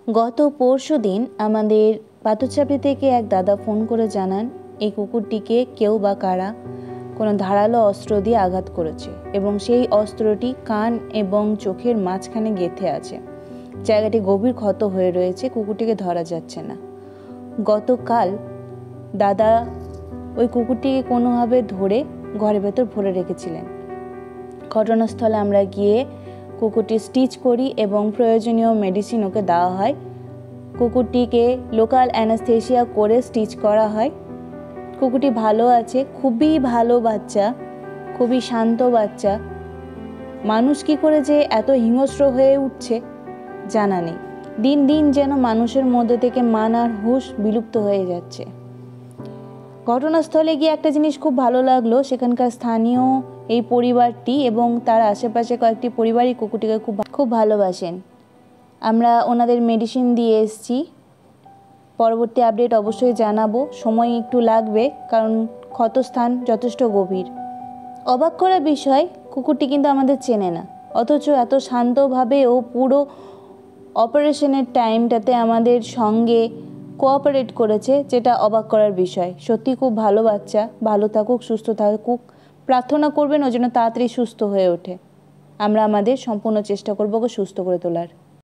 গত পরশুদিন আমাদের পাথরচাপড়ি থেকে এক দাদা ফোন করে জানান এই কুকুরটিকে কেউ বা কারা কোনো ধারালো অস্ত্র দিয়ে আঘাত করেছে এবং সেই অস্ত্রটি কান এবং চোখের মাঝখানে গেঁথে আছে। জায়গাটি গভীর ক্ষত হয়ে রয়েছে, কুকুরটিকে ধরা যাচ্ছে না। গতকাল দাদা ওই কুকুরটিকে কোনোভাবে ধরে ঘরের ভেতর ভরে রেখেছিলেন। ঘটনাস্থলে আমরা গিয়ে কুকুরটি স্টিচ করি এবং প্রয়োজনীয় মেডিসিন ওকে দেওয়া হয়। কুকুরটিকে লোকাল অ্যানাস্থেসিয়া করে স্টিচ করা হয়। কুকুরটি ভালো আছে, খুবই ভালো বাচ্চা, খুবই শান্ত বাচ্চা। মানুষ কি করে যে এত হিংস্র হয়ে উঠছে জানা নেই। দিন দিন যেন মানুষের মধ্যে থেকে মান আর হুঁশ বিলুপ্ত হয়ে যাচ্ছে। ঘটনাস্থলে গিয়ে একটা জিনিস খুব ভালো লাগলো, সেখানকার স্থানীয় এই পরিবারটি এবং তার আশেপাশে কয়েকটি পরিবারই কুকুরটিকে খুব ভালোবাসেন। আমরা ওনাদের মেডিসিন দিয়ে এসেছি। পরবর্তী আপডেট অবশ্যই জানাবো, সময় একটু লাগবে কারণ ক্ষতস্থান যথেষ্ট গভীর। অবাক করা বিষয়, কুকুরটি কিন্তু আমাদের চেনে না, অথচ এত শান্তভাবে ও পুরো অপারেশনের টাইমটাতে আমাদের সঙ্গে কোঅপারেট করেছে, যেটা অবাক করার বিষয়। সত্যি খুব ভালো বাচ্চা, ভালো থাকুক, সুস্থ থাকুক। প্রার্থনা করবেন ও যেন তাড়াতাড়ি সুস্থ হয়ে ওঠে। আমরা আমাদের সম্পূর্ণ চেষ্টা করবো ওকে সুস্থ করে তোলার।